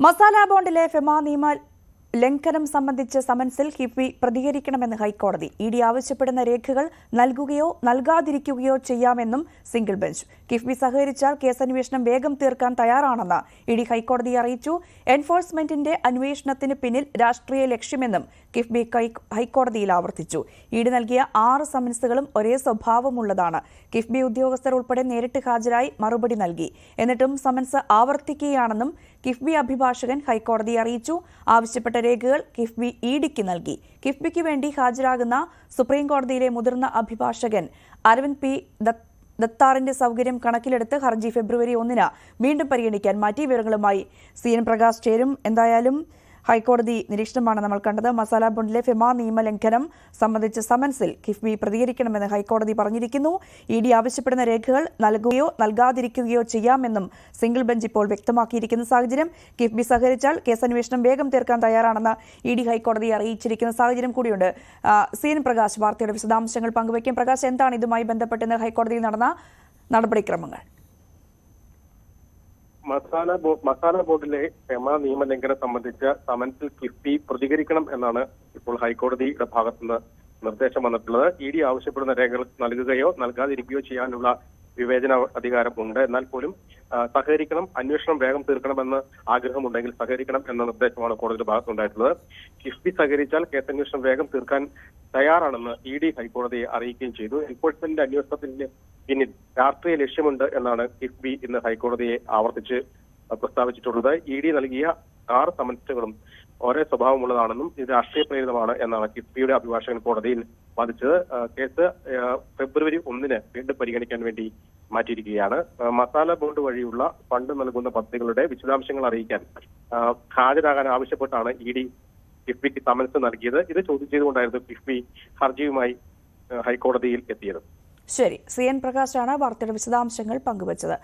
Masala ബോണ്ടിലെ FEMA നിയമ ലംഘനം സംബന്ധിച്ച് സമൻസിൽ കിഫ്ബി പ്രതികരിക്കണമെന്ന് ഹൈക്കോടതി. ഇഡി ആവശ്യപ്പെടുന്ന രേഖകൾ നൽകുകയോ നൽകാതിരിക്കുകയോ ചെയ്യാമെന്നും സിംഗിൾ ബെഞ്ച്. കിഫ്ബി സഹകരിച്ചാൽ കേസന്വേഷണം വേഗം തീർക്കാൻ തയ്യാറാണെന്ന് ഇഡി ഹൈക്കോടതിയെ അറിയിച്ചു. എൻഫോഴ്സ്മെന്റിന്റെ അന്വേഷണത്തിന് പിന്നിൽ രാഷ്ട്രീയ ലക്ഷ്യമെന്നും കിഫ്ബി ഹൈക്കോടതിയിൽ ആവർത്തിച്ചു. ഇഡി നൽകിയ 6 സമൻസുകളും ഒരേ സ്വഭാവമുള്ളതാണ്. കിഫ്ബി ഉദ്യോഗസ്ഥർ ഉൾപ്പെടെ നേരിട്ട് ഹാജരായി മറുപടി നൽകി. എന്നിട്ടും സമൻസ് ആവർത്തിക്കുകയാണെന്നും കിഫ്ബി അഭിഭാഷകൻ ഹൈക്കോടതിയെ അറിയിച്ചു. ആവശ്യപ്പെട്ട രേഖകൾ കിഫ്ബി ഇഡിക്ക് നൽകി. കിഫ്ബിക്ക് വേണ്ടി ഹാജരാകുന്ന സുപ്രീംകോടതിയിലെ മുതിർന്ന അഭിഭാഷകൻ അരവിന്ദ് പി ദത്താറിന്റെ സൗകര്യം കണക്കിലെടുത്ത് ഹർജി ഫെബ്രുവരി 1 വീണ്ടും പരിഗണിക്കാൻ മാറ്റി. വിവരങ്ങളുമായി CN പ്രകാശ് ചേരും. എന്തായാലും ഹൈക്കോടതി നിരീക്ഷണമാണ് നമ്മൾ കണ്ടത്. മസാല ബോണ്ടിലെ ഫെമ നിയമലംഘനം സംബന്ധിച്ച സമൻസിൽ കിഫ്ബി പ്രതികരിക്കണമെന്ന് ഹൈക്കോടതി പറഞ്ഞിരിക്കുന്നു. ഇഡി ആവശ്യപ്പെടുന്ന രേഖകൾ നൽകുകയോ നൽകാതിരിക്കുകയോ ചെയ്യാമെന്നും സിംഗിൾ ബെഞ്ച് ഇപ്പോൾ വ്യക്തമാക്കിയിരിക്കുന്ന സാഹചര്യം. കിഫ്ബി സഹകരിച്ചാൽ കേസന്വേഷണം വേഗം തീർക്കാൻ തയ്യാറാണെന്ന് ഇഡി ഹൈക്കോടതിയെ അറിയിച്ചിരിക്കുന്ന സാഹചര്യം കൂടിയുണ്ട്. CN പ്രകാശ് വാർത്തയുടെ വിശദാംശങ്ങൾ പങ്കുവയ്ക്കും. പ്രകാശ്, എന്താണ് ഇതുമായി ബന്ധപ്പെട്ട് ഹൈക്കോടതിയിൽ നടന്ന നടപടിക്രമങ്ങൾ? മസാല ബോർഡിലെ ഫെമ നിയമലംഘനം സംബന്ധിച്ച സമൻസിൽ കിഫ്ബി പ്രതികരിക്കണം എന്നാണ് ഇപ്പോൾ ഹൈക്കോടതിയുടെ ഭാഗത്തുനിന്ന് നിർദ്ദേശം വന്നിട്ടുള്ളത്. ഇഡി ആവശ്യപ്പെടുന്ന രേഖകൾ നൽകുകയോ നൽകാതിരിക്കുകയോ ചെയ്യാനുള്ള വിവേചന അധികാരമുണ്ട്. എന്നാൽ പോലും സഹകരിക്കണം, അന്വേഷണം വേഗം തീർക്കണമെന്ന് ആഗ്രഹമുണ്ടെങ്കിൽ സഹകരിക്കണം എന്ന നിർദ്ദേശമാണ് കോടതിയുടെ ഭാഗത്തുണ്ടായിട്ടുള്ളത്. കിഫ്ബി സഹകരിച്ചാൽ കേസന്വേഷണം വേഗം തീർക്കാൻ തയ്യാറാണെന്ന് ഇഡി ഹൈക്കോടതിയെ അറിയിക്കുകയും ചെയ്തു. എൻഫോഴ്സ്മെന്റ് അന്വേഷണത്തിന് പിന്നിൽ രാഷ്ട്രീയ ലക്ഷ്യമുണ്ട് എന്നാണ് കിഫ്ബി ഇന്ന് ഹൈക്കോടതിയെ ആവർത്തിച്ച് പ്രസ്താവിച്ചിട്ടുള്ളത്. ഇഡി നൽകിയ 6 സമൻസുകളും ഒരേ സ്വഭാവമുള്ളതാണെന്നും ഇത് രാഷ്ട്രീയ പ്രേരിതമാണ് എന്നാണ് കിഫ്ബിയുടെ അഭിഭാഷകൻ കോടതിയിൽ വാദിച്ചത്. കേസ് ഫെബ്രുവരി 1 വീണ്ടും പരിഗണിക്കാൻ വേണ്ടി മാറ്റിയിരിക്കുകയാണ്. മസാല ബോണ്ട് വഴിയുള്ള ഫണ്ട് നൽകുന്ന പദ്ധതികളുടെ വിശദാംശങ്ങൾ അറിയിക്കാൻ ഹാജരാകാൻ ആവശ്യപ്പെട്ടാണ് ഇഡി കിഫ്ബിക്ക് സമൻസ് നൽകിയത്. ഇത് ചോദ്യം ചെയ്തുകൊണ്ടായിരുന്നു കിഫ്ബി ഹർജിയുമായി ഹൈക്കോടതിയിൽ എത്തിയത്. ശരി, CN പ്രകാശാണ് വാർത്തയുടെ വിശദാംശങ്ങൾ പങ്കുവച്ചത്.